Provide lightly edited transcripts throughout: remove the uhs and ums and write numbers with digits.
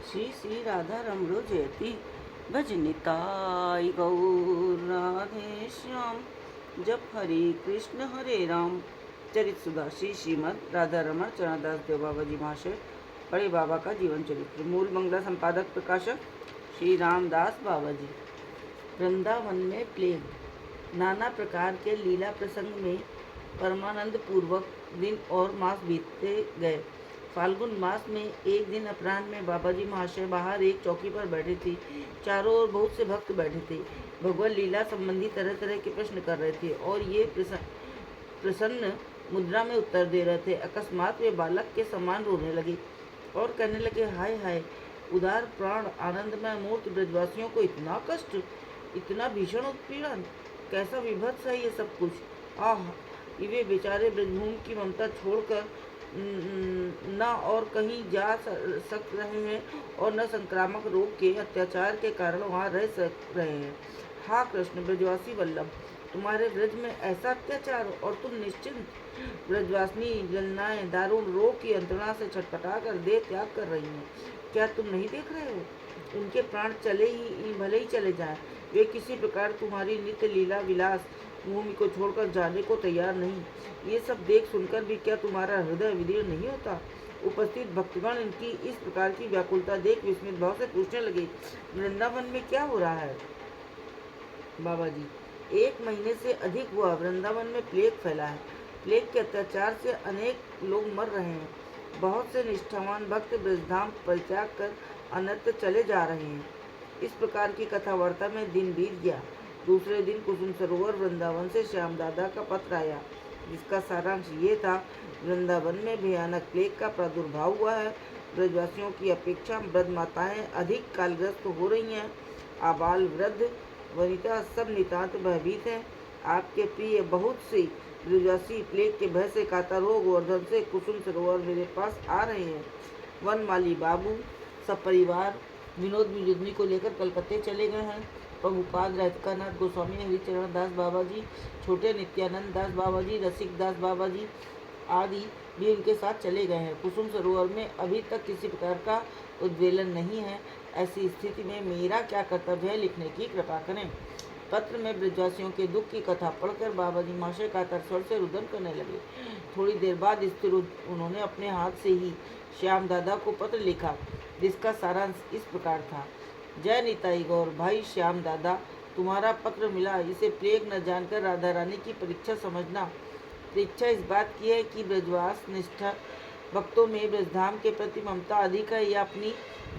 श्री श्री राधा रमणो जयति भज निताई गौर राधे श्याम। जप हरे कृष्ण हरे राम। चरित सुधा श्री श्रीमद राधा रमण चरणदास देव बाबा जी महाशय बड़े बाबा का जीवन चरित्र। मूल मंगला संपादक प्रकाशक श्री रामदास बाबा जी। वृंदावन में प्लेग। नाना प्रकार के लीला प्रसंग में परमानंद पूर्वक दिन और मास बीतते गए। फाल्गुन मास में एक दिन अपराह्न में बाबा जी महाशय बाहर एक चौकी पर बैठे थे। चारों ओर बहुत से भक्त बैठे थे। भगवत लीला संबंधी तरह तरह के प्रश्न कर रहे थे और ये प्रसन्न मुद्रा में उत्तर दे रहे थे। अकस्मात वे बालक के समान रोने लगे और कहने लगे, हाय हाय, उदार प्राण आनंदमय मूर्त ब्रजवासियों को इतना कष्ट, इतना भीषण उत्पीड़न, कैसा विभत्स है ये सब कुछ। आह, वे बेचारे ब्रजभूमि की ममता छोड़कर न और कहीं जा सक रहे हैं और न संक्रामक रोग के अत्याचार के कारण वहाँ रह सक रहे हैं। हाँ कृष्ण, ब्रजवासी वल्लभ, तुम्हारे ब्रज में ऐसा अत्याचार और तुम निश्चिंत ब्रजवासिनी जलनाएं दारुण रोग की यंत्रणा से छटपटा कर देह त्याग कर रही हैं। क्या तुम नहीं देख रहे हो? उनके प्राण भले ही चले जाएं, वे किसी प्रकार तुम्हारी नित्य लीला विलास भूमि को छोड़कर जाने को तैयार नहीं। ये सब देख सुनकर भी क्या तुम्हारा हृदय विदीर्ण नहीं होता? उपस्थित भक्तगण इनकी इस प्रकार की व्याकुलता देख विस्मित भाव से पूछने लगे, वृंदावन में क्या हो रहा है? बाबा जी, 1 महीने से अधिक हुआ वृंदावन में प्लेग फैला है। प्लेग के अत्याचार से अनेक लोग मर रहे हैं। बहुत से निष्ठावान भक्त ब्रजधाम परित्याग कर अन्यत्र चले जा रहे हैं। इस प्रकार की कथा वार्ता में दिन बीत गया। दूसरे दिन कुसुम सरोवर वृंदावन से श्याम दादा का पत्र आया, जिसका सारांश ये था, वृंदावन में भयानक प्लेग का प्रादुर्भाव हुआ है। ब्रजवासियों की अपेक्षा ब्रज माताएं अधिक कालग्रस्त हो रही हैं। आबाल वृद्ध वनिता सब नितांत भयभीत हैं। आपके प्रिय बहुत से ब्रजवासी प्लेग के भय से कातर हो गोवर्धन से कुसुम सरोवर मेरे पास आ रहे हैं। वनमाली बाबू सब परिवार विनोद विनोदनी को लेकर कलकत्ते चले गए हैं। प्रभुपाद राधिकानाथ गोस्वामी हरिचरण दास बाबा जी, छोटे नित्यानंद दास बाबा जी, रसिक दास बाबा जी आदि भी उनके साथ चले गए हैं। कुसुम सरोवर में अभी तक किसी प्रकार का उद्वेलन नहीं है। ऐसी स्थिति में मेरा क्या कर्तव्य है, लिखने की कृपा करें। पत्र में ब्रजवासियों के दुख की कथा पढ़कर बाबा जी महाशय कातर स्वर से रुदन करने लगे। थोड़ी देर बाद स्थिर उन्होंने अपने हाथ से ही श्याम दादा को पत्र लिखा, जिसका सारांश इस प्रकार था। जय निताई गौर भाई श्याम दादा, तुम्हारा पत्र मिला। इसे प्लेग न जानकर राधा रानी की परीक्षा समझना। परीक्षा इस बात की है कि ब्रजवास निष्ठा भक्तों में ब्रजधाम के प्रति ममता अधिक है या अपनी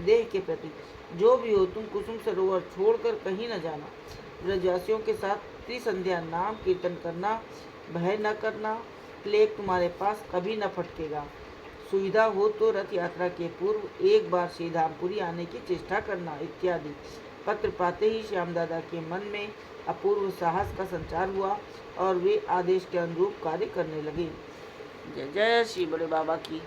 देह के प्रति। जो भी हो, तुम कुसुम सरोवर छोड़कर कहीं न जाना। ब्रजवासियों के साथ त्रिसंध्या नाम कीर्तन करना, भय न करना। प्लेग तुम्हारे पास कभी न फटकेगा। सुविधा हो तो रथ यात्रा के पूर्व एक बार श्रीधामपुरी आने की चेष्टा करना, इत्यादि। पत्र पाते ही श्याम दादा के मन में अपूर्व साहस का संचार हुआ और वे आदेश के अनुरूप कार्य करने लगे। जय जय श्री बड़े बाबा की।